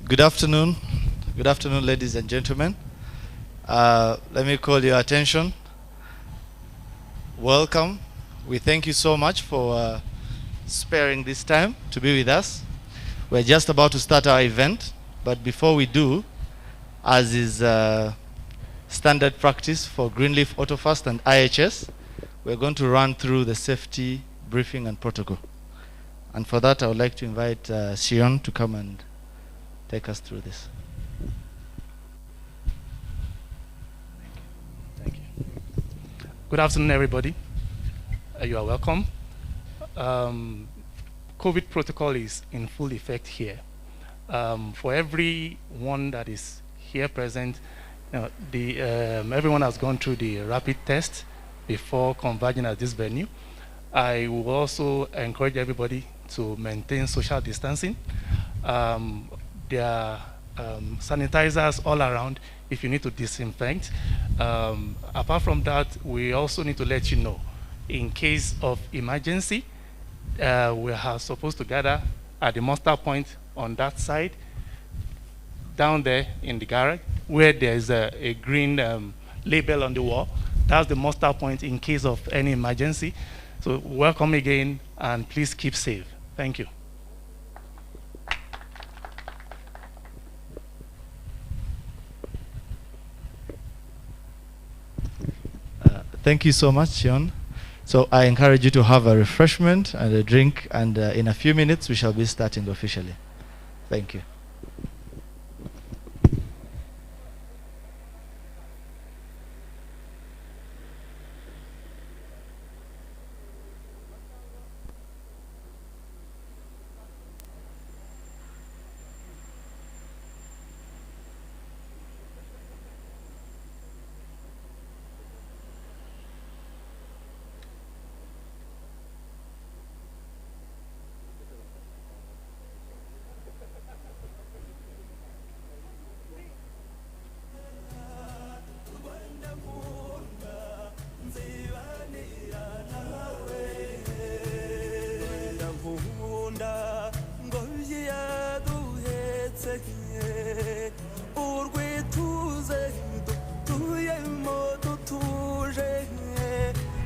Good afternoon. Good afternoon, ladies and gentlemen. Let me call your attention. Welcome. We thank you so much for sparing this time to be with us. We're just about to start our event, but before we do, as is standard practice for Greenleaf AutoFast and IHS, we're going to run through the safety briefing and protocol. And for that, I would like to invite Sion to come and take us through this. Thank you. Good afternoon, everybody. You are welcome. COVID protocol is in full effect here. For everyone that is here present, everyone has gone through the rapid test before converging at this venue. I will also encourage everybody to maintain social distancing. There are sanitizers all around if you need to disinfect. Apart from that, we also need to let you know, in case of emergency, we are supposed to gather at the muster point on that side, down there in the garage, where there's a green label on the wall. That's the muster point in case of any emergency. So welcome again, and please keep safe. Thank you. Thank you so much, Sion. So I encourage you to have a refreshment and a drink, and in a few minutes we shall be starting officially. Thank you.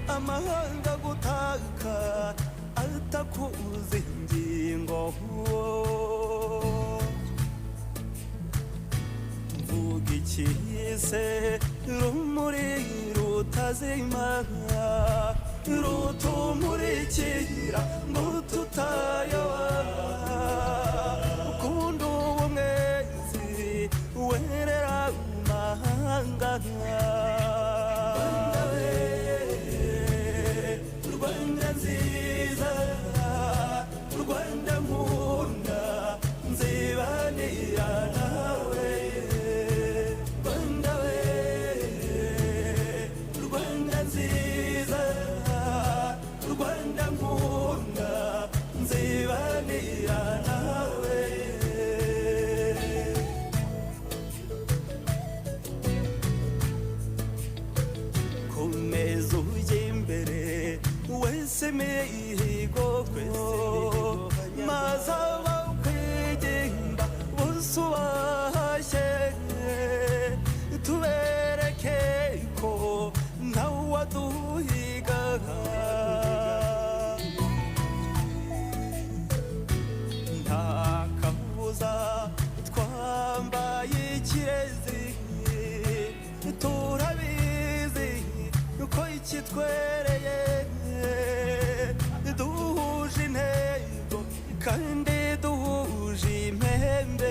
amahanga gutaka atakuze ingingo mvuga ikise rumuri rutazima rutumurikira ngo tutayoba ukunda ubumwezi werera amahanga Rwanda nziza Rwanda nkunda nzibanira nawe Rwanda we Rwanda nziza Rwanda nkunda nzibanira nawe komeza ujye imbere wese mihigo kwese mazaba kwigenga busubashye tubereke ko ntawaduhiga nta kabuza twambaye ikirezi turabizi ko ikitwereye duhuje intego kandi duhuje impembe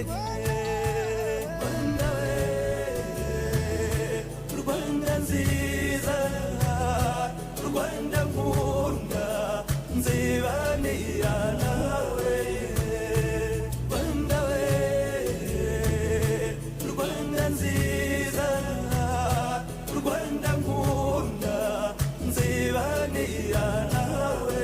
Rwanda we Rwanda nziza Rwanda nkunda nzibanira nawe Rwanda we Rwanda nziza Rwanda nkunda nzibanira nawe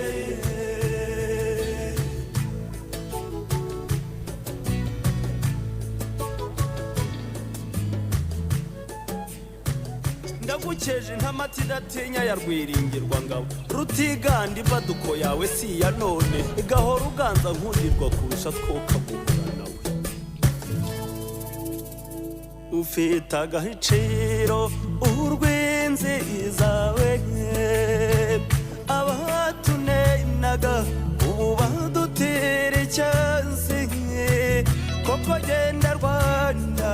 ndagukeje ntamati idatinya ya rwiringirwa ngabo rutiganda imbaduko yawe si ya none igahora uganza nkundirwa kurusha twokamuhura nawe ufite agaciro urw'inziza we abatunenaga ubu badutera icyansi koko genda Rwanda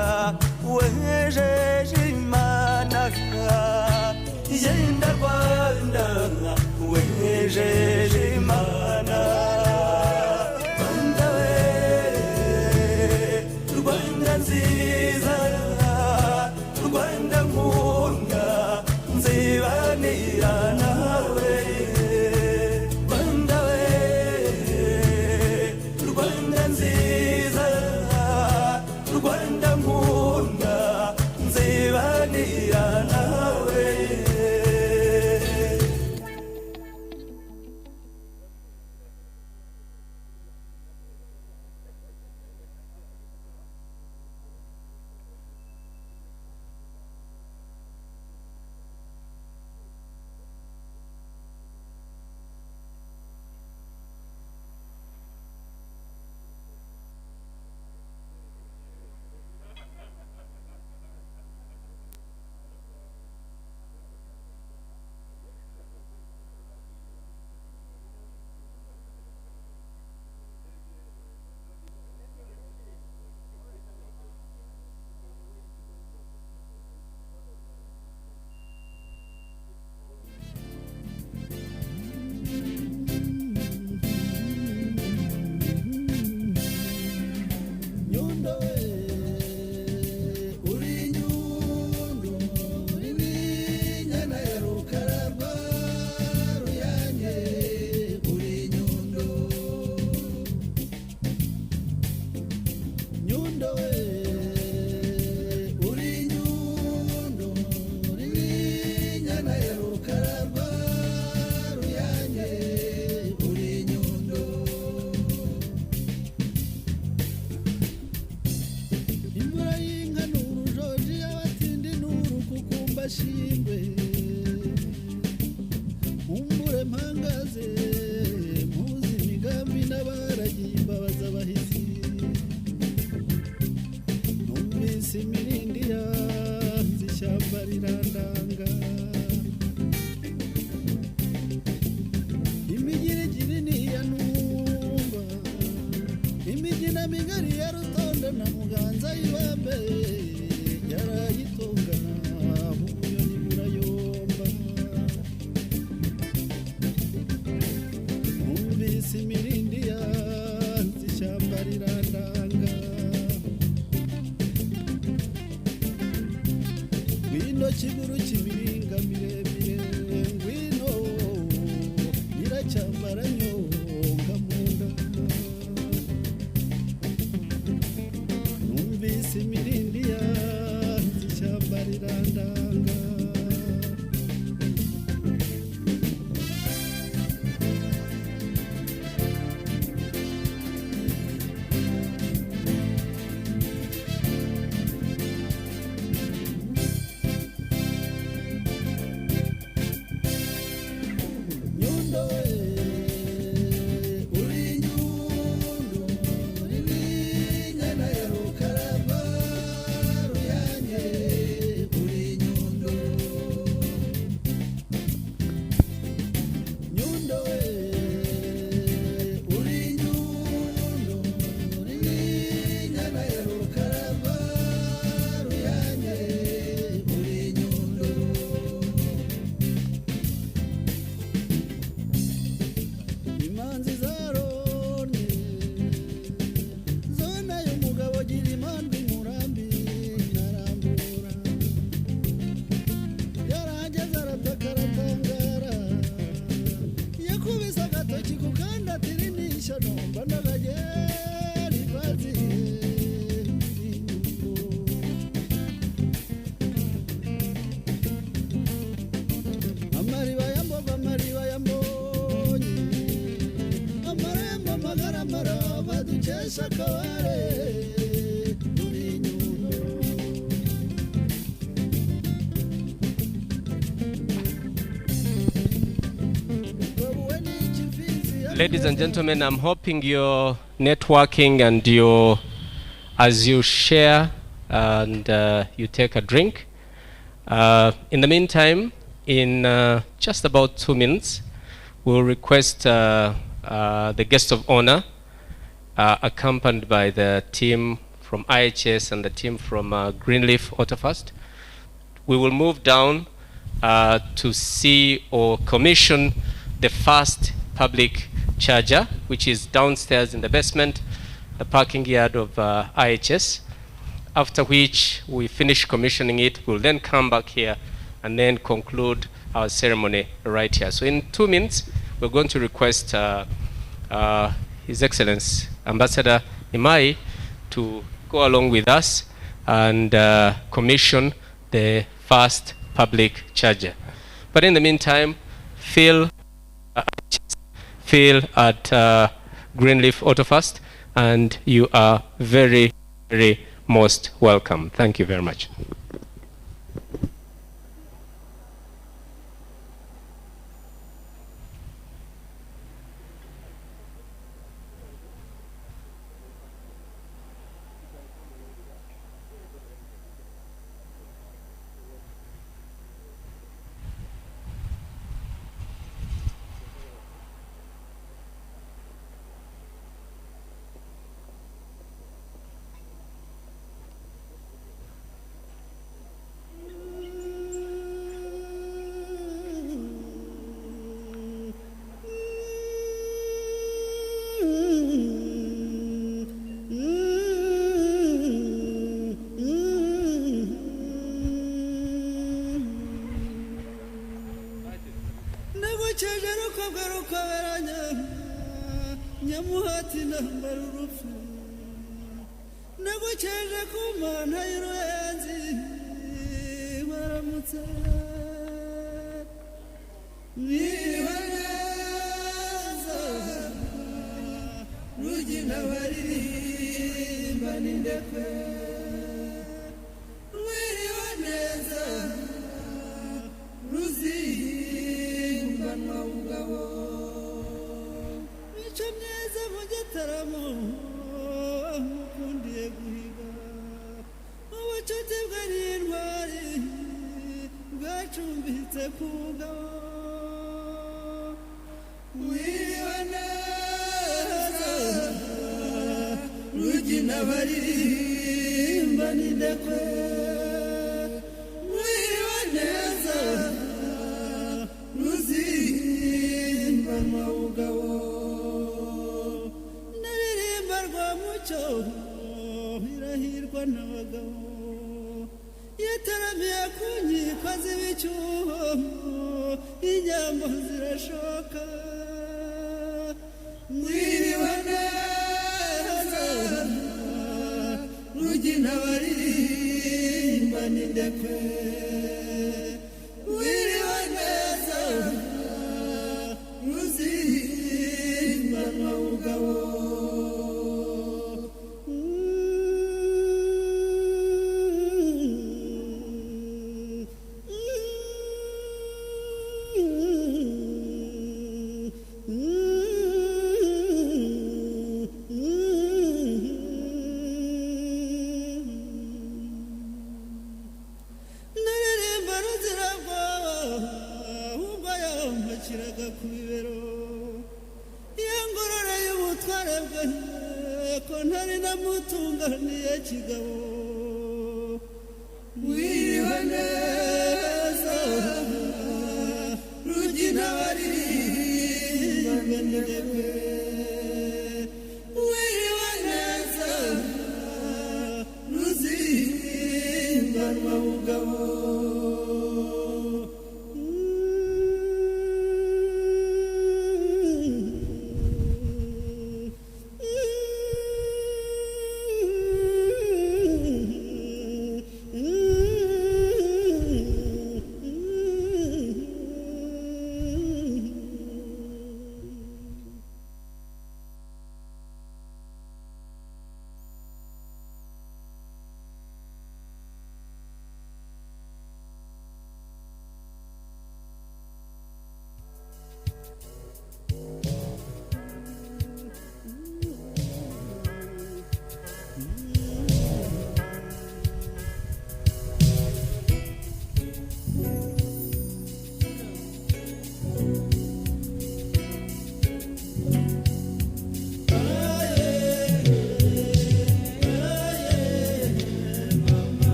wejeje Imana genda Rwanda wejeje Imana Rwanda we Rwanda nziza Rwanda nkunda nzibanira nawe Rwanda we Rwanda nziza Rwanda nkunda nzibanira nawe Ladies and gentlemen, I'm hoping you're networking and as you share and you take a drink. In the meantime, in just about 2 minutes, we'll request the guest of honor, accompanied by the team from IHS and the team from Greenleaf Autofast. We will move down to see or commission the first public charger, which is downstairs in the basement, the parking yard of IHS. After which we finish commissioning it, we'll then come back here and then conclude our ceremony right here. So in 2 minutes, we're going to request His Excellency Ambassador Imai to go along with us and commission the first public charger. But in the meantime, Phil at Greenleaf Autofast, and you are very, very most welcome. Thank you very much.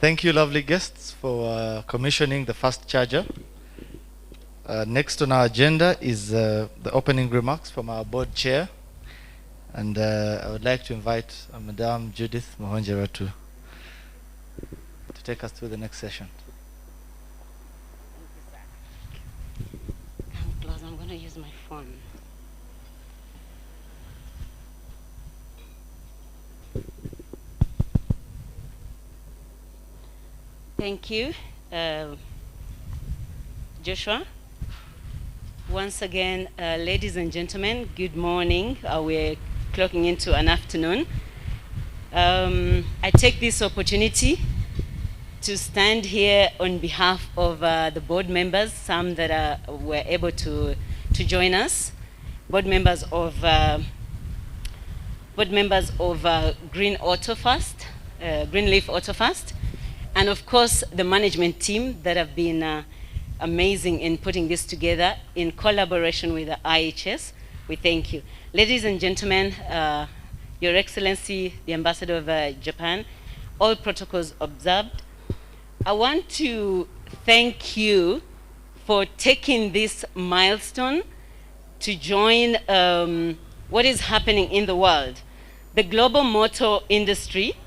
Thank you, lovely guests, for commissioning the first charger. Next on our agenda is the opening remarks from our board chair. And I would like to invite Madame Judith Mohonjera to take us through the next session. I'm going to use my phone. Thank you, Joshua. Once again, ladies and gentlemen, good morning. We're clocking into an afternoon. I take this opportunity to stand here on behalf of the board members, some that were able to join us, board members of Green Autofast, Greenleaf Autofast, and of course the management team that have been amazing in putting this together in collaboration with the IHS. We thank you. Ladies and gentlemen, Your Excellency, the Ambassador of Japan, all protocols observed. I want to thank you for taking this milestone to join what is happening in the world. The global motor industry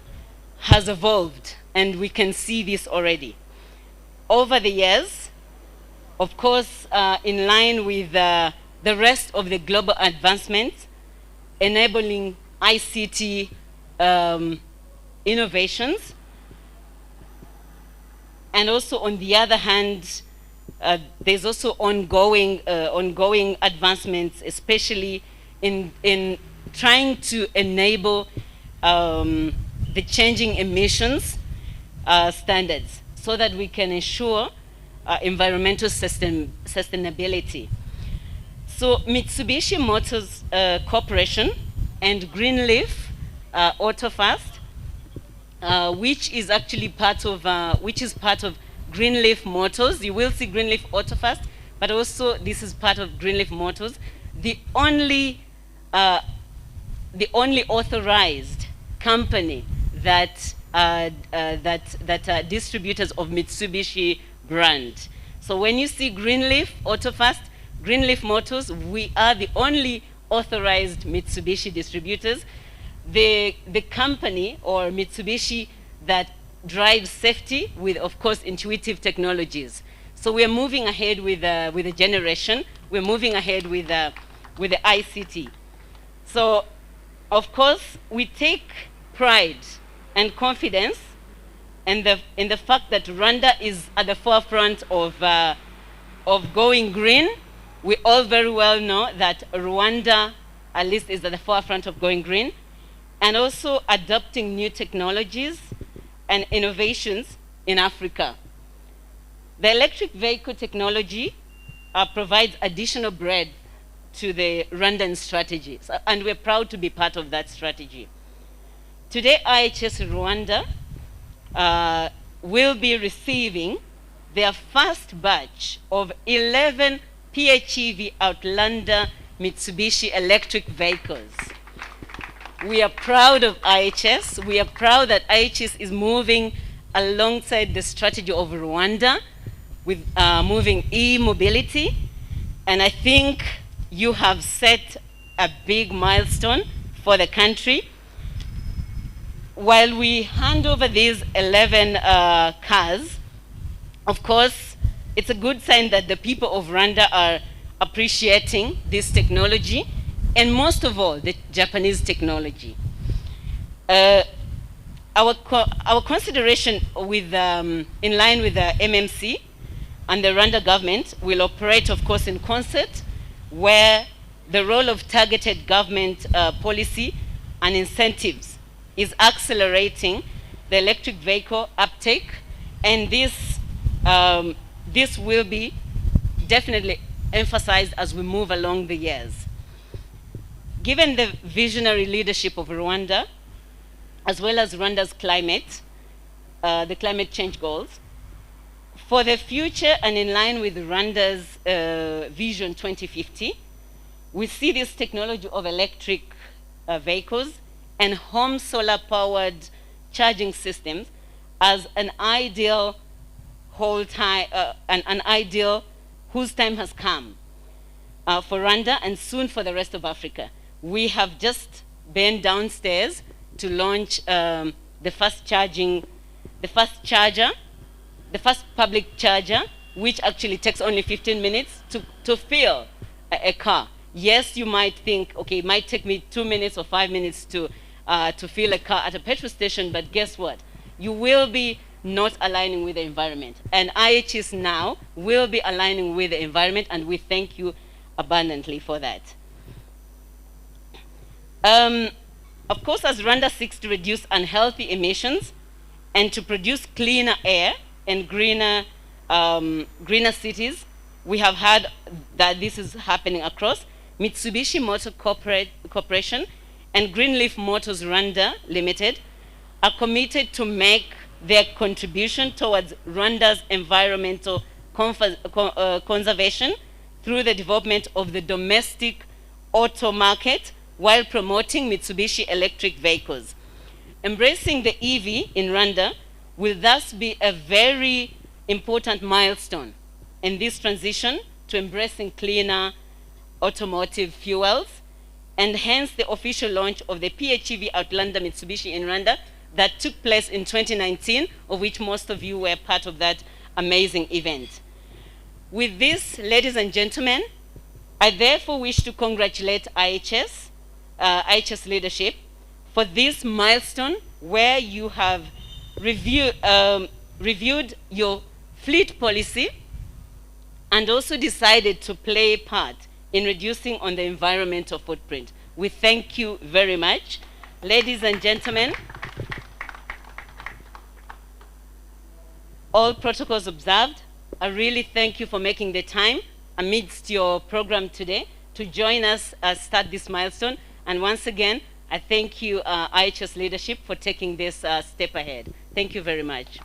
has evolved, and we can see this already. Over the years, of course, in line with the rest of the global advancements, enabling ICT innovations, and also on the other hand, there's also ongoing advancements, especially in trying to enable the changing emissions standards so that we can ensure environmental sustainability. So Mitsubishi Motors Corporation and Greenleaf Autofast, which is actually part of Greenleaf Motors. You will see Greenleaf Autofast, but also this is part of Greenleaf Motors, the only authorized company that are distributors of Mitsubishi brand. So when you see Greenleaf Autofast, Greenleaf Motors, we are the only authorized Mitsubishi distributors. The company, or Mitsubishi, that drives safety with, of course, intuitive technologies. So we are moving ahead with the generation. We're moving ahead with the ICT. So, of course, we take pride and confidence in the fact that Rwanda is at the forefront of going green. We all very well know that Rwanda, at least, is at the forefront of going green, and also adopting new technologies and innovations in Africa. The electric vehicle technology provides additional breadth to the Rwandan strategy, and we're proud to be part of that strategy. Today, IHS Rwanda will be receiving their first batch of 11 PHEV Outlander Mitsubishi electric vehicles. We are proud of IHS. We are proud that IHS is moving alongside the strategy of Rwanda with moving e-mobility. And I think you have set a big milestone for the country. While we hand over these 11 cars, of course, it's a good sign that the people of Rwanda are appreciating this technology, and most of all, the Japanese technology. Our consideration with, in line with the MMC and the Rwanda government will operate, of course, in concert, where the role of targeted government policy and incentives is accelerating the electric vehicle uptake, and this will be definitely emphasized as we move along the years. Given the visionary leadership of Rwanda, as well as Rwanda's climate, the climate change goals, for the future and in line with Rwanda's Vision 2050, we see this technology of electric vehicles and home solar-powered charging systems as an ideal whole time, an ideal whose time has come for Rwanda and soon for the rest of Africa. We have just been downstairs to launch the first public charger, which actually takes only 15 minutes to fill a car. Yes, you might think, okay, it might take me 2 minutes or 5 minutes to fill a car at a petrol station, but guess what? You will be not aligning with the environment. And IHS now will be aligning with the environment, and we thank you abundantly for that. Of course, as Rwanda seeks to reduce unhealthy emissions and to produce cleaner air and greener cities, we have heard that this is happening across. Mitsubishi Motor Corporation and Greenleaf Motors Rwanda Limited are committed to make their contribution towards Rwanda's environmental conservation through the development of the domestic auto market while promoting Mitsubishi electric vehicles. Embracing the EV in Rwanda will thus be a very important milestone in this transition to embracing cleaner automotive fuels, and hence the official launch of the PHEV Outlander Mitsubishi in Rwanda that took place in 2019, of which most of you were part of that amazing event. With this, ladies and gentlemen, I therefore wish to congratulate IHS leadership for this milestone where you have reviewed your fleet policy and also decided to play a part in reducing on the environmental footprint. We thank you very much. Ladies and gentlemen, all protocols observed, I really thank you for making the time amidst your program today to join us start this milestone. And once again, I thank you, IHS leadership, for taking this step ahead. Thank you very much.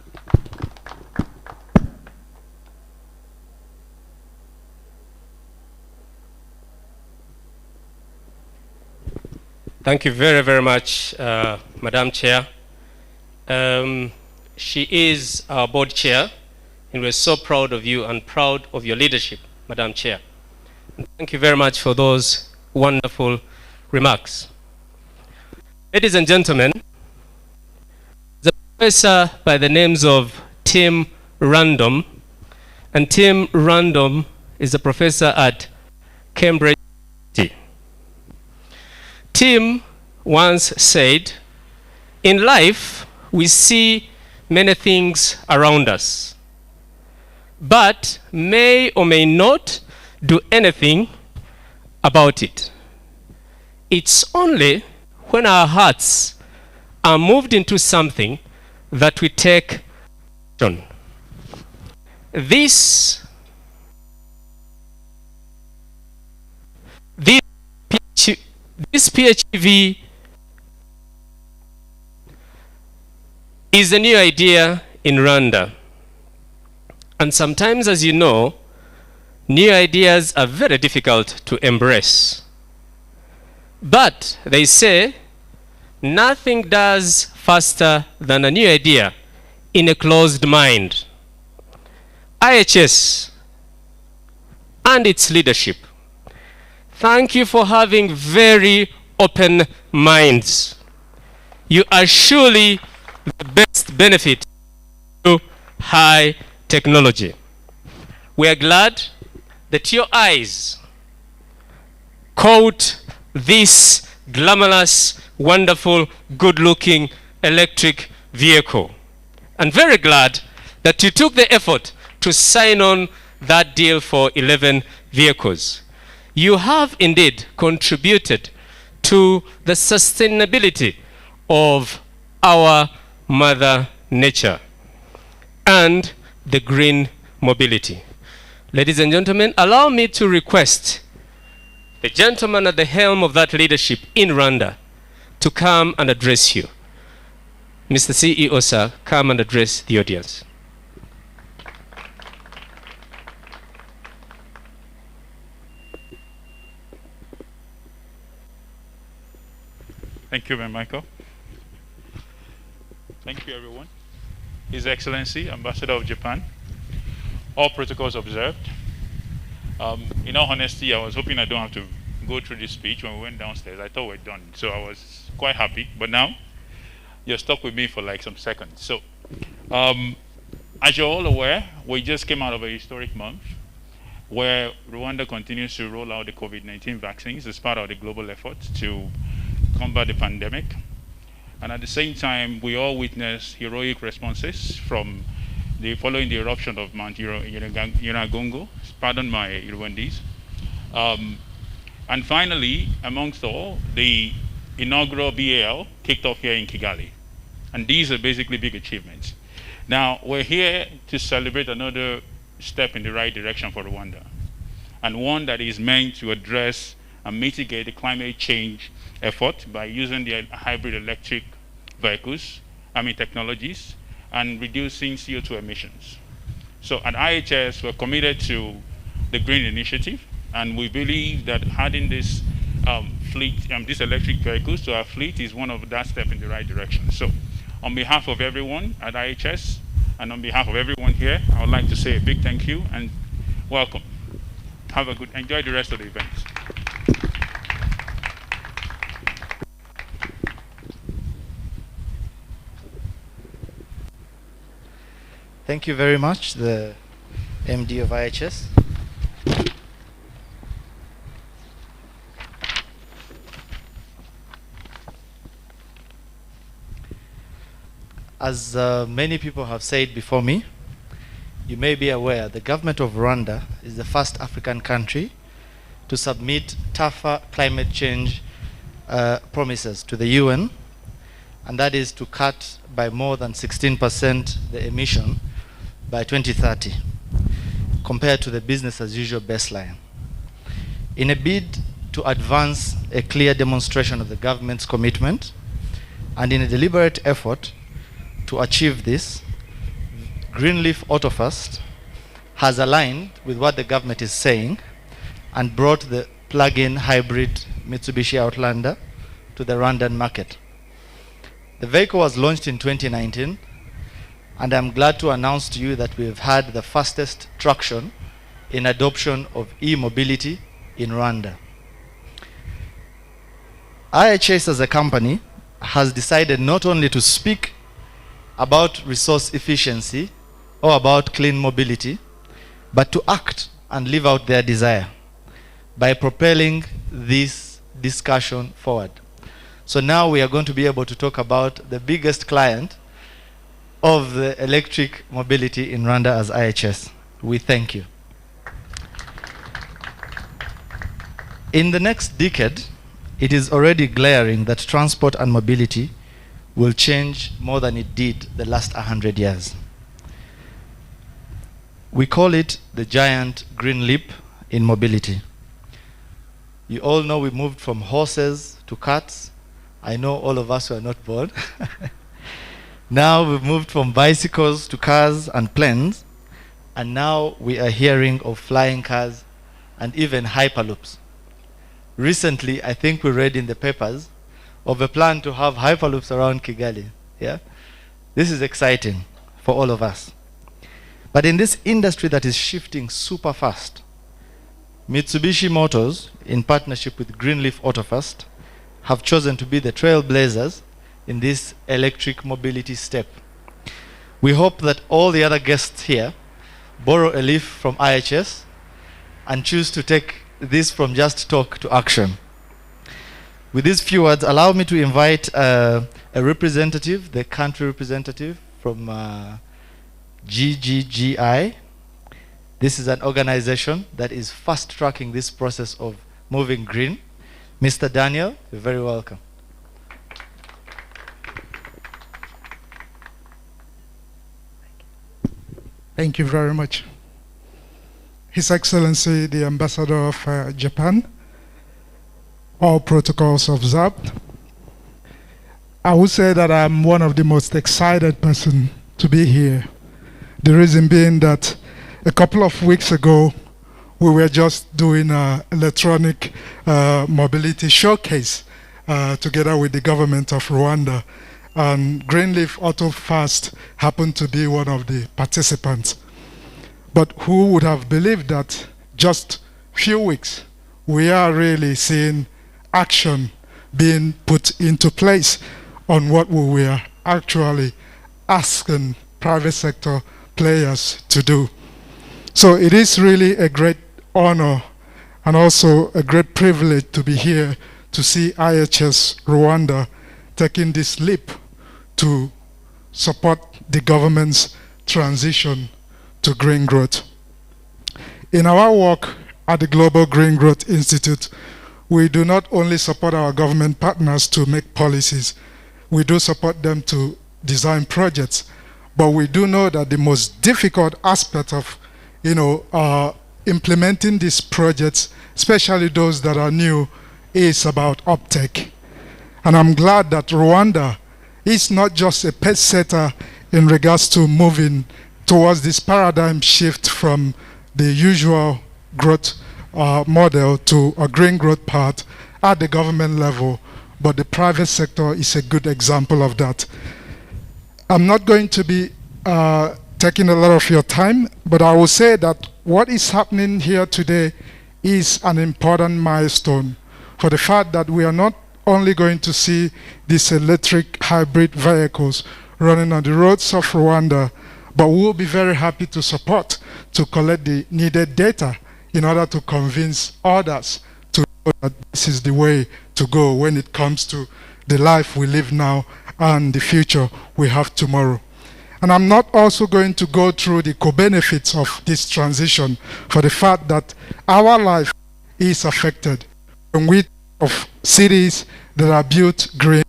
Thank you very, very much, Madam Chair. She is our board chair, and we're so proud of you and proud of your leadership, Madam Chair. And thank you very much for those wonderful remarks. Ladies and gentlemen, the professor by the names of Tim Random, and Tim Random is a professor at Cambridge University. Tim once said, in life, we see many things around us, but may or may not do anything about it. It's only when our hearts are moved into something that we take action. This PHEV is a new idea in Rwanda. And sometimes, as you know, new ideas are very difficult to embrace. But they say nothing does faster than a new idea in a closed mind. IHS and its leadership, thank you for having very open minds. You are surely the best benefit to high technology. We are glad that your eyes caught this glamorous, wonderful, good-looking electric vehicle. And very glad that you took the effort to sign on that deal for 11 vehicles. You have indeed contributed to the sustainability of our Mother Nature and the green mobility. Ladies and gentlemen, allow me to request the gentleman at the helm of that leadership in Rwanda to come and address you. Mr. CEO, sir, come and address the audience. Thank you, Michael. Thank you, everyone. His Excellency, Ambassador of Japan, all protocols observed. In all honesty, I was hoping I don't have to go through this speech. When we went downstairs, I thought we're done. So I was quite happy. But now, you're stuck with me for like some seconds. So, as you're all aware, we just came out of a historic month where Rwanda continues to roll out the COVID-19 vaccines as part of the global effort to combat the pandemic. And at the same time, we all witnessed heroic responses from following the eruption of Mount Nyiragongo, pardon my Rwandese. And finally, amongst all, the inaugural BAL kicked off here in Kigali. And these are basically big achievements. Now, we're here to celebrate another step in the right direction for Rwanda, and one that is meant to address and mitigate the climate change effort by using the hybrid electric vehicles, technologies, and reducing CO2 emissions. So at IHS, we're committed to the Green Initiative, and we believe that adding this fleet, these electric vehicles to our fleet is one of that step in the right direction. So on behalf of everyone at IHS, and on behalf of everyone here, I would like to say a big thank you and welcome. Enjoy the rest of the event. Thank you very much, the MD of IHS. As many people have said before me, you may be aware the government of Rwanda is the first African country to submit tougher climate change promises to the UN, and that is to cut by more than 16% the emission by 2030 compared to the business as usual baseline. In a bid to advance a clear demonstration of the government's commitment, and in a deliberate effort to achieve this, Greenleaf Autofast has aligned with what the government is saying and brought the plug-in hybrid Mitsubishi Outlander to the Rwandan market. The vehicle was launched in 2019, and I'm glad to announce to you that we've had the fastest traction in adoption of e-mobility in Rwanda. IHS as a company has decided not only to speak about resource efficiency or about clean mobility, but to act and live out their desire by propelling this discussion forward. So now we are going to be able to talk about the biggest client of the electric mobility in Rwanda as IHS. We thank you. In the next decade, it is already glaring that transport and mobility will change more than it did the last 100 years. We call it the giant green leap in mobility. You all know we moved from horses to carts. I know all of us were not born. Now we've moved from bicycles to cars and planes, and now we are hearing of flying cars and even hyperloops. Recently, I think we read in the papers of a plan to have hyperloops around Kigali. Yeah? This is exciting for all of us. But in this industry that is shifting super fast, Mitsubishi Motors, in partnership with Greenleaf Autofast, have chosen to be the trailblazers in this electric mobility step. We hope that all the other guests here borrow a leaf from IHS and choose to take this from just talk to action. With these few words, allow me to invite a representative, the country representative from GGGI. This is an organization that is fast-tracking this process of moving green. Mr. Daniel, you're very welcome. Thank you very much. His Excellency, the Ambassador of Japan, all protocols observed. I would say that I'm one of the most excited person to be here. The reason being that a couple of weeks ago, we were just doing an electronic mobility showcase together with the government of Rwanda. and Greenleaf Auto Fast happened to be one of the participants. But who would have believed that just few weeks we are really seeing action being put into place on what we were actually asking private sector players to do. So it is really a great honor and also a great privilege to be here to see IHS Rwanda taking this leap to support the government's transition to green growth. In our work at the Global Green Growth Institute, we do not only support our government partners to make policies, we do support them to design projects, but we do know that the most difficult aspect of implementing these projects, especially those that are new, is about uptake. And I'm glad that Rwanda is not just a pace setter in regards to moving towards this paradigm shift from the usual growth model to a green growth path at the government level, but the private sector is a good example of that. I'm not going to be taking a lot of your time, but I will say that what is happening here today is an important milestone for the fact that we are not only going to see these electric hybrid vehicles running on the roads of Rwanda, but we'll be very happy to support, to collect the needed data in order to convince others to know that this is the way to go when it comes to the life we live now and the future we have tomorrow. And I'm not also going to go through the co-benefits of this transition for the fact that our life is affected. When we think of cities that are built green,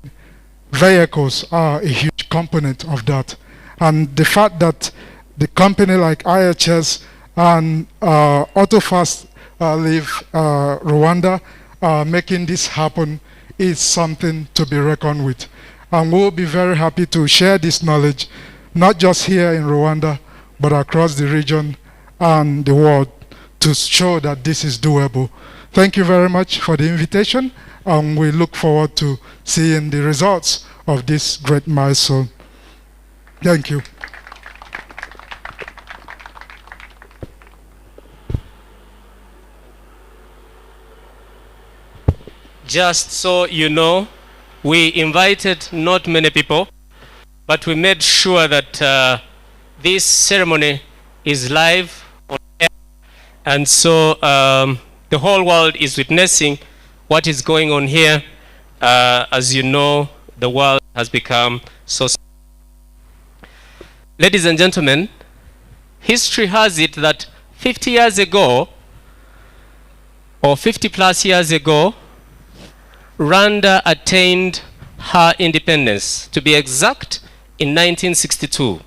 vehicles are a huge component of that. And the fact that the company like IHS and AutoFast Live Rwanda are making this happen is something to be reckoned with. And we'll be very happy to share this knowledge, not just here in Rwanda, but across the region and the world to show that this is doable. Thank you very much for the invitation, and we look forward to seeing the results of this great milestone. Thank you. Just so you know, we invited not many people, but we made sure that this ceremony is live on air. And so the whole world is witnessing what is going on here. As you know, the world has become so. Ladies and gentlemen, history has it that 50 years ago, or 50 plus years ago, Rwanda attained her independence, to be exact, in 1962.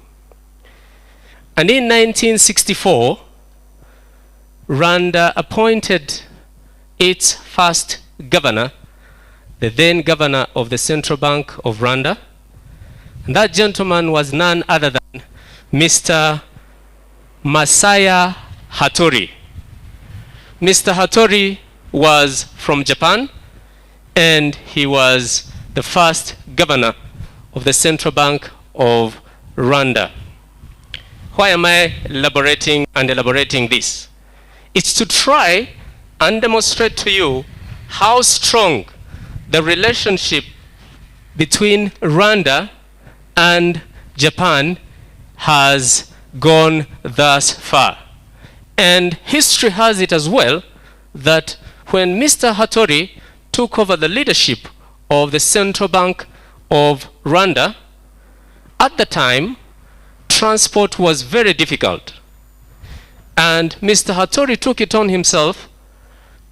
And in 1964, Rwanda appointed its first governor, the then governor of the Central Bank of Rwanda. And that gentleman was none other than Mr. Masaya Hattori. Mr. Hattori was from Japan, and he was the first governor of the Central Bank of Rwanda. Why am I elaborating this? It's to try and demonstrate to you how strong the relationship between Rwanda and Japan has gone thus far. And history has it as well that when Mr. Hattori took over the leadership of the Central Bank of Rwanda, at the time, transport was very difficult. And Mr. Hattori took it on himself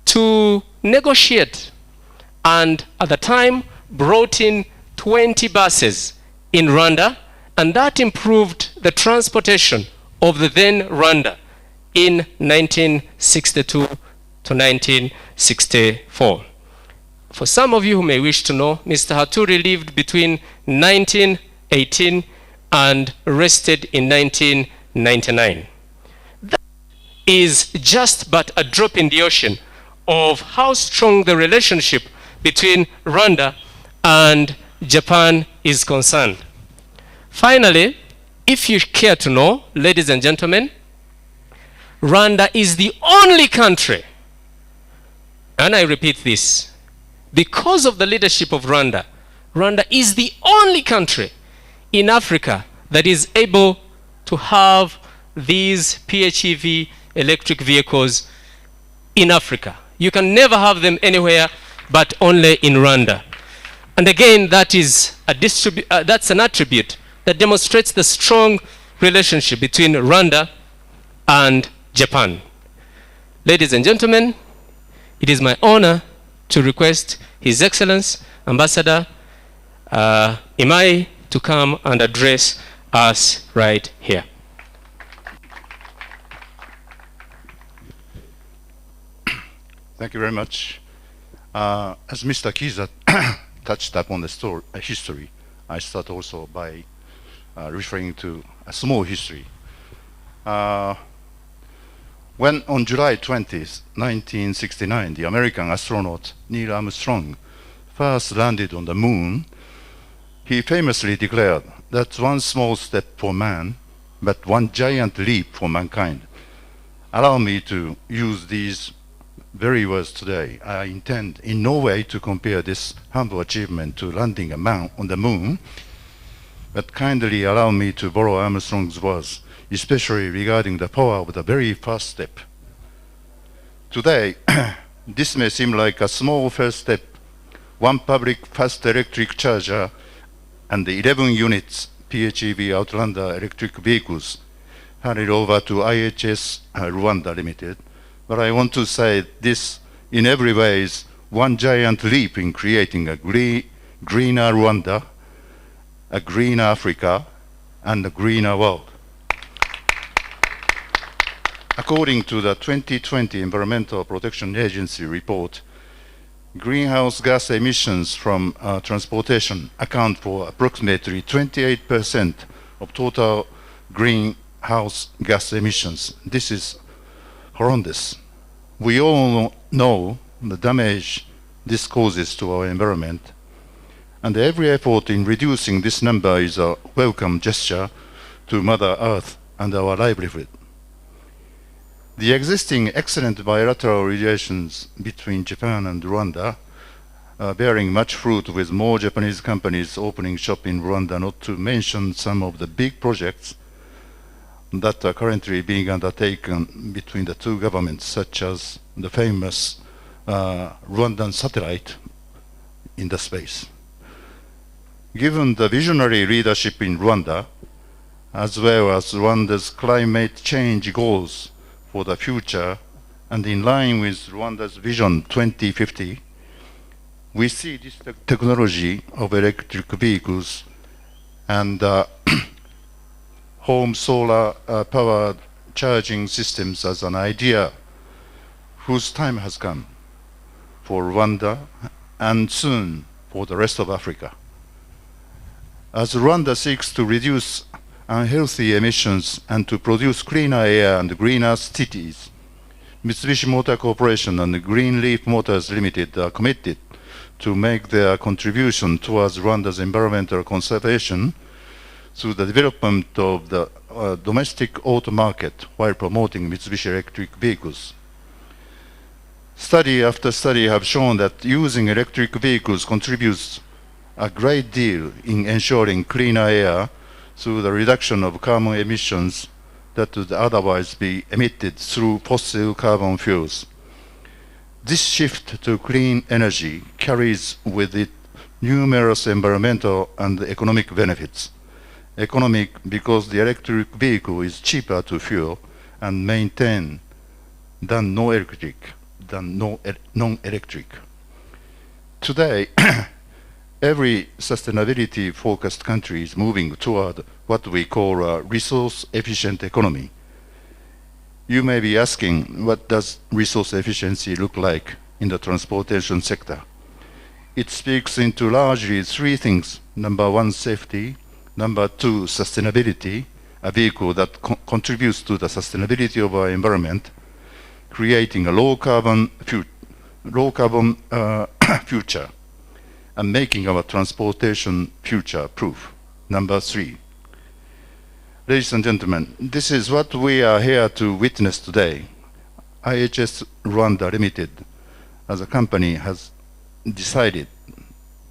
to negotiate, and at the time brought in 20 buses in Rwanda, and that improved the transportation of the then Rwanda in 1962 to 1964. For some of you who may wish to know, Mr. Hattori lived between 1918 and rested in 1999. That is just but a drop in the ocean of how strong the relationship between Rwanda and Japan is concerned. Finally, if you care to know, ladies and gentlemen, Rwanda is the only country, and I repeat this, because of the leadership of Rwanda, Rwanda is the only country in Africa that is able to have these PHEV electric vehicles in Africa. You can never have them anywhere but only in Rwanda. And again, that is that's an attribute that demonstrates the strong relationship between Rwanda and Japan. Ladies and gentlemen, it is my honor to request His Excellency Ambassador Imai to come and address us right here. Thank you very much. As Mr. Kiza touched upon the history, I start also by referring to a small history. When on July 20th, 1969, the American astronaut Neil Armstrong first landed on the moon, he famously declared, "That's one small step for man, but one giant leap for mankind." Allow me to use these very words today. I intend in no way to compare this humble achievement to landing a man on the moon, but kindly allow me to borrow Armstrong's words, especially regarding the power of the very first step. Today, this may seem like a small first step, one public fast electric charger and the 11 units PHEV Outlander electric vehicles handed over to IHS Rwanda Limited. But I want to say this in every way is one giant leap in creating a greener Rwanda, a greener Africa, and a greener world. According to the 2020 Environmental Protection Agency report, greenhouse gas emissions from transportation account for approximately 28% of total greenhouse gas emissions. This is horrendous. We all know the damage this causes to our environment, and every effort in reducing this number is a welcome gesture to Mother Earth and our livelihood. The existing excellent bilateral relations between Japan and Rwanda are bearing much fruit, with more Japanese companies opening shop in Rwanda, not to mention some of the big projects that are currently being undertaken between the two governments, such as the famous Rwandan satellite in the space. Given the visionary leadership in Rwanda, as well as Rwanda's climate change goals for the future, and in line with Rwanda's Vision 2050, we see this technology of electric vehicles and home solar powered charging systems as an idea whose time has come for Rwanda and soon for the rest of Africa. As Rwanda seeks to reduce unhealthy emissions and to produce cleaner air and greener cities, Mitsubishi Motor Corporation and Greenleaf Motors Limited are committed to make their contribution towards Rwanda's environmental conservation through the development of the domestic auto market while promoting Mitsubishi electric vehicles. Study after study have shown that using electric vehicles contributes a great deal in ensuring cleaner air through the reduction of carbon emissions that would otherwise be emitted through fossil carbon fuels. This shift to clean energy carries with it numerous environmental and economic benefits. Economic because the electric vehicle is cheaper to fuel and maintain than non-electric. Today, every sustainability-focused country is moving toward what we call a resource-efficient economy. You may be asking, what does resource efficiency look like in the transportation sector? It speaks into largely three things. Number one, safety. Number two, sustainability, a vehicle that contributes to the sustainability of our environment, creating a low carbon future. and making our transportation future-proof. Number 3. Ladies and gentlemen, this is what we are here to witness today. IHS Rwanda Limited, as a company, has decided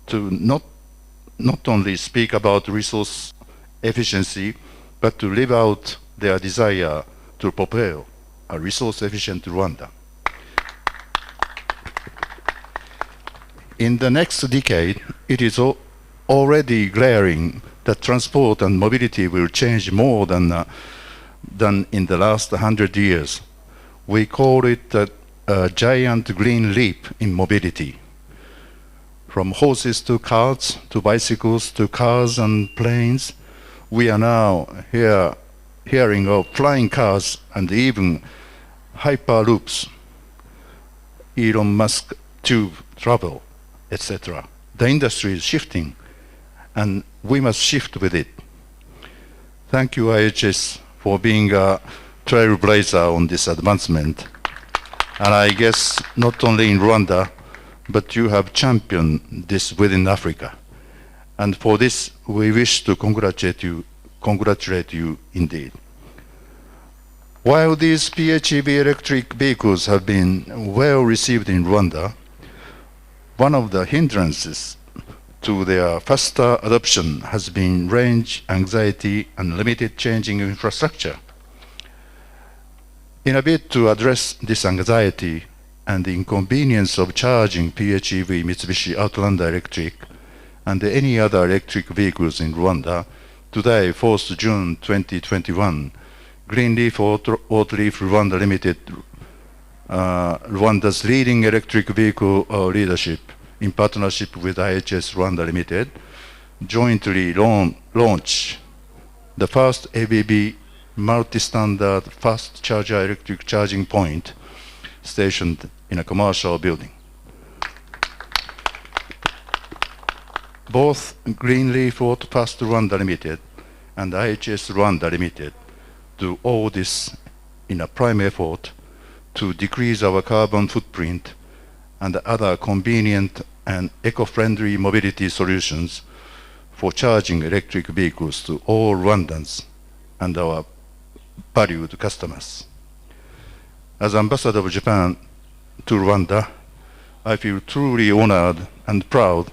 to not only speak about resource efficiency, but to live out their desire to propel a resource-efficient Rwanda. In the next decade, it is already glaring that transport and mobility will change more than in the last 100 years. We call it a giant green leap in mobility. From horses to carts, to bicycles, to cars and planes, we are now hearing of flying cars and even hyperloops, Elon Musk tube travel, etc. The industry is shifting, and we must shift with it. Thank you, IHS, for being a trailblazer on this advancement. And I guess not only in Rwanda, but you have championed this within Africa. And for this, we wish to congratulate you indeed. While these PHEV electric vehicles have been well received in Rwanda, one of the hindrances to their faster adoption has been range anxiety and limited changing infrastructure. In a bid to address this anxiety and the inconvenience of charging PHEV Mitsubishi Outlander Electric and any other electric vehicles in Rwanda, today, 4th June 2021, Greenleaf Autoleaf Rwanda Limited, Rwanda's leading electric vehicle leadership, in partnership with IHS Rwanda Limited, jointly launched the first ABB multi-standard fast charger electric charging point stationed in a commercial building. Both Greenleaf Autofast Rwanda Limited and IHS Rwanda Limited do all this in a prime effort to decrease our carbon footprint and other convenient and eco-friendly mobility solutions for charging electric vehicles to all Rwandans and our valued customers. As Ambassador of Japan to Rwanda, I feel truly honored and proud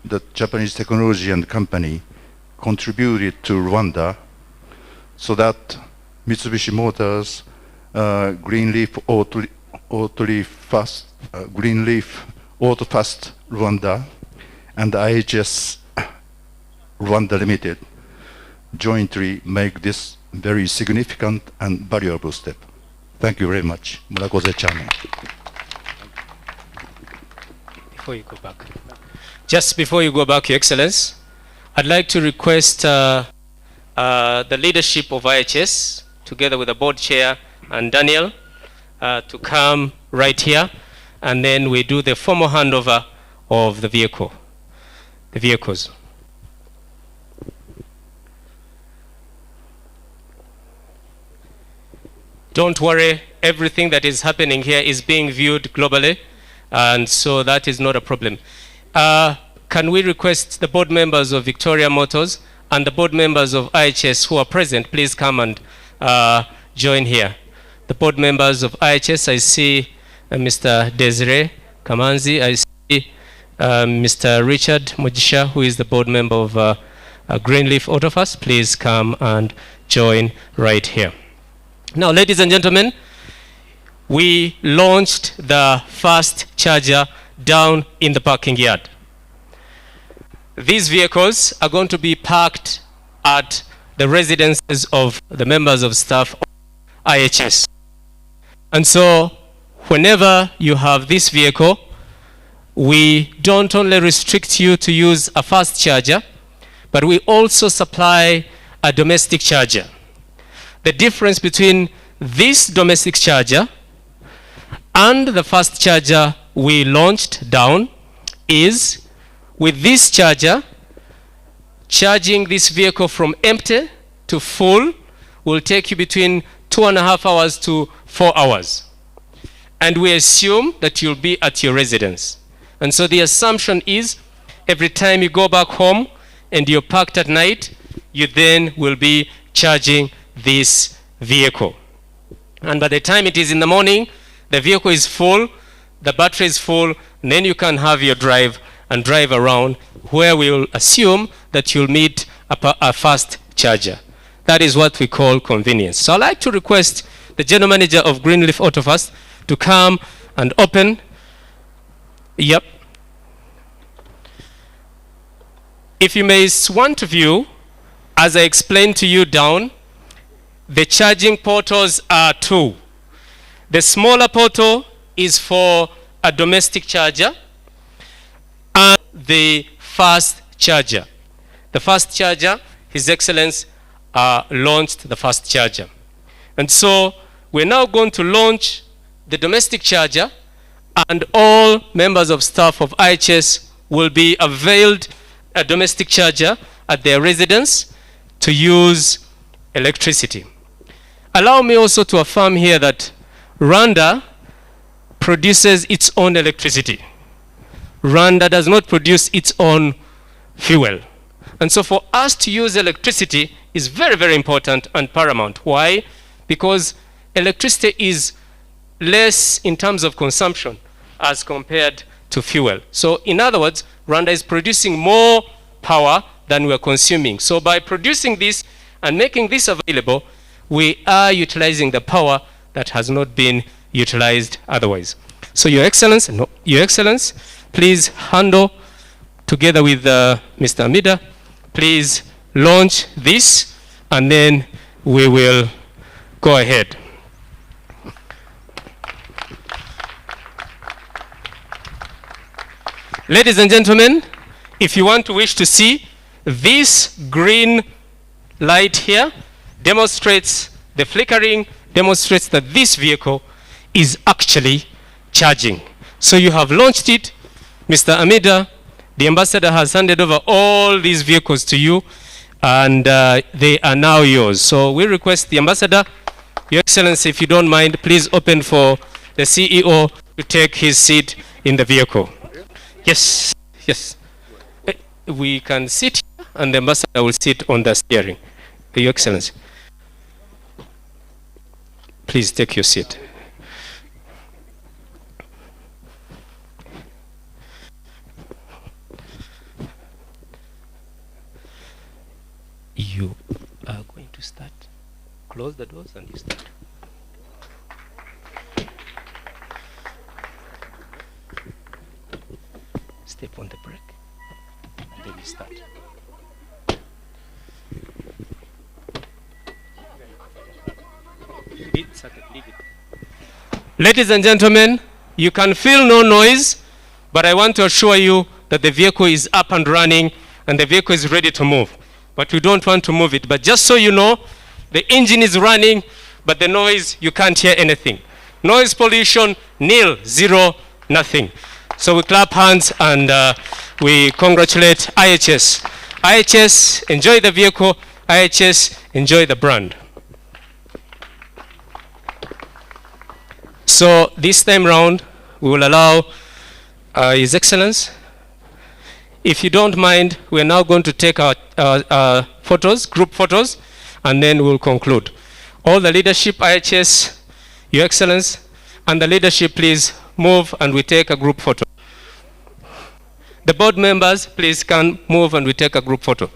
that Japanese technology and company contributed to Rwanda so that Mitsubishi Motors, Greenleaf Autofast Rwanda, and IHS Rwanda Limited jointly make this very significant and valuable step. Thank you very much. Murakoze Chairman. Before you go back, just before you go back, Your Excellence, I'd like to request the leadership of IHS, together with the board chair and Daniel, to come right here, and then we do the formal handover of the vehicles. Don't worry, everything that is happening here is being viewed globally, and so that is not a problem. Can we request the board members of Victoria Motors and the board members of IHS who are present, please come and join here. The board members of IHS, I see Mr. Desiree Kamanzi, I see Mr. Richard Mujisha, who is the board member of Greenleaf Autofast. Please come and join right here. Now, ladies and gentlemen, we launched the fast charger down in the parking yard. These vehicles are going to be parked at the residences of the members of staff of IHS. And so, whenever you have this vehicle, we don't only restrict you to use a fast charger, but we also supply a domestic charger. The difference between this domestic charger and the fast charger we launched down is, with this charger, charging this vehicle from empty to full will take you between 2.5 hours to 4 hours. And we assume that you'll be at your residence. And so the assumption is every time you go back home and you're parked at night, you then will be charging this vehicle. And by the time it is in the morning, the vehicle is full, the battery is full, and then you can have your drive and drive around where we will assume that you'll meet a fast charger. That is what we call convenience. So I'd like to request the general manager of Greenleaf AutoFast to come and open. Yep. If you may want to view, as I explained to you down, the charging portals are two. The smaller portal is for a domestic charger and the fast charger. The fast charger, His Excellency launched the fast charger. And so we're now going to launch the domestic charger, and all members of staff of IHS will be availed a domestic charger at their residence to use electricity. Allow me also to affirm here that Rwanda produces its own electricity. Rwanda does not produce its own fuel. And so for us to use electricity is very, very important and paramount. Why? Because electricity is less in terms of consumption as compared to fuel. So in other words, Rwanda is producing more power than we're consuming. So by producing this and making this available, we are utilizing the power that has not been utilized otherwise. So Your Excellency, please handle together with Mr. Amida, please launch this, and then we will go ahead. Ladies and gentlemen, if you want to wish to see, this green light here demonstrates, the flickering demonstrates that this vehicle is actually charging. So you have launched it. Mr. Amida, the ambassador has handed over all these vehicles to you, and they are now yours. So we request the ambassador, Your Excellency, if you don't mind, please open for the CEO to take his seat in the vehicle. Yes, yes. We can sit here, and the ambassador will sit on the steering. Your Excellency, please take your seat. You are going to start. Close the doors and you start. Step on the brake, and then you start. Ladies and gentlemen, you can feel no noise, but I want to assure you that the vehicle is up and running and the vehicle is ready to move. But we don't want to move it. But just so you know, the engine is running, but the noise, you can't hear anything. Noise pollution, nil, zero, nothing. So we clap hands and we congratulate IHS. IHS, enjoy the vehicle. IHS, enjoy the brand. So this time round, we will allow His Excellency. If you don't mind, we're now going to take our photos, group photos, and then we'll conclude. All the leadership, IHS, Your Excellency, and the leadership, please move and we take a group photo. The board members, please can move and we take a group photo.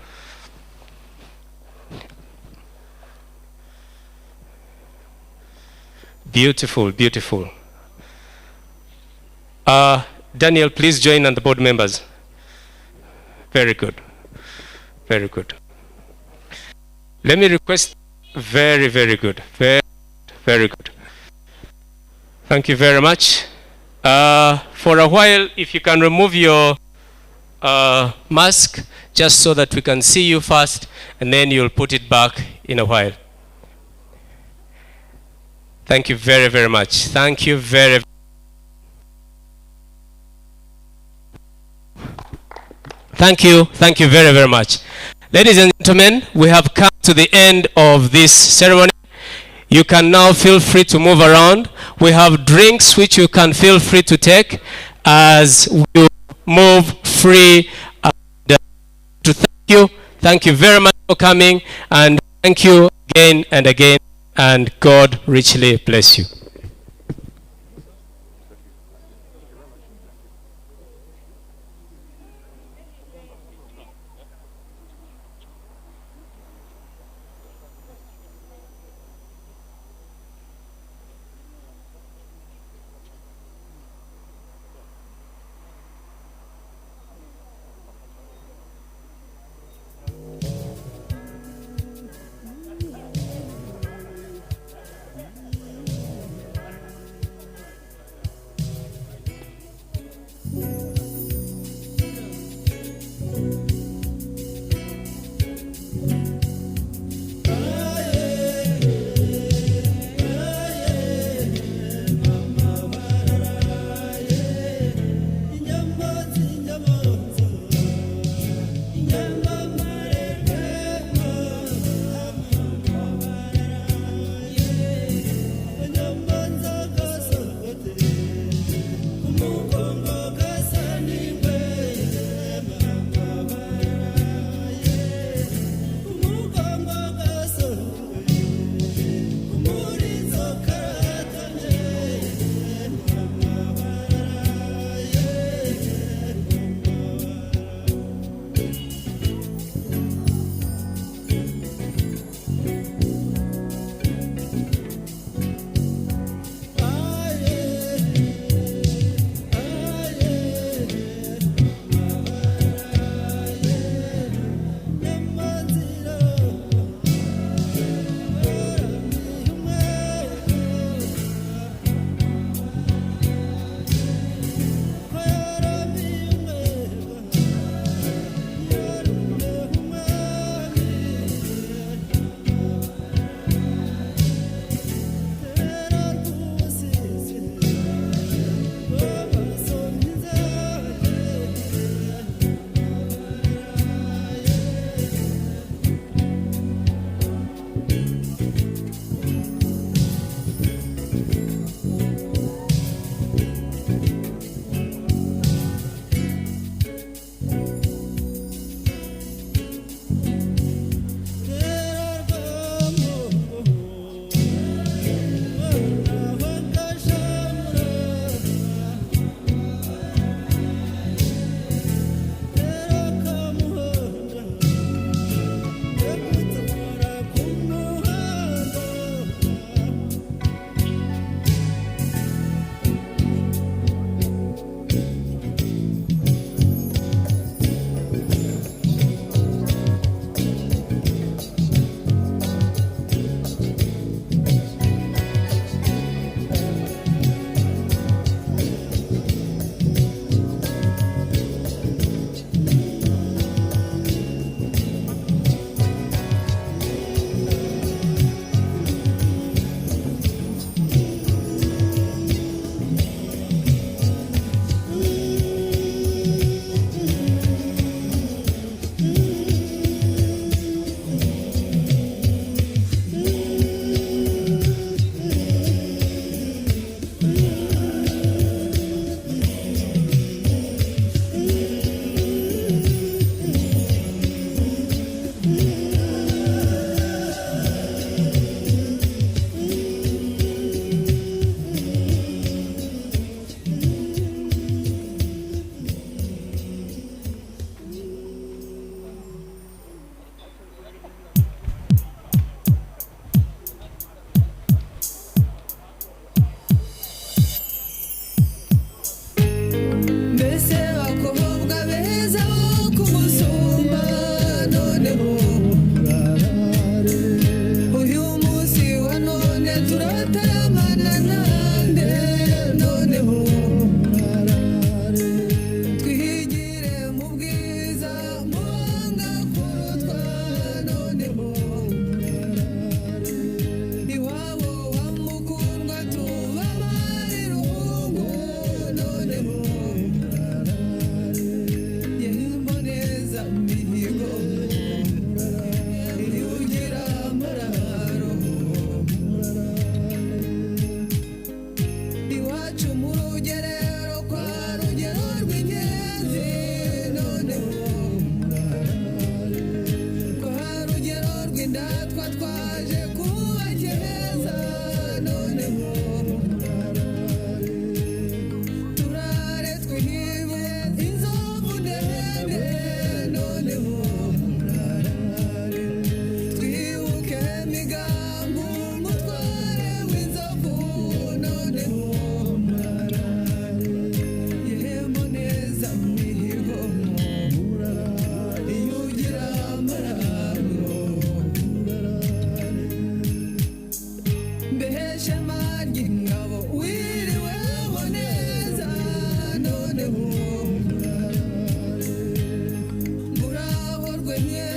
Beautiful, beautiful. Daniel, please join and the board members. Very good. Very good. Let me request, very, very good. Very, very good. Thank you very much. For a while, if you can remove your mask, just so that we can see you first, and then you'll put it back in a while. Thank you very, very much. Thank you very, thank you very, very much. Ladies and gentlemen, we have come to the end of this ceremony. You can now feel free to move around. We have drinks which you can feel free to take as we move free to thank you. Thank you very much for coming, and thank you again and again, and God richly bless you. Kanye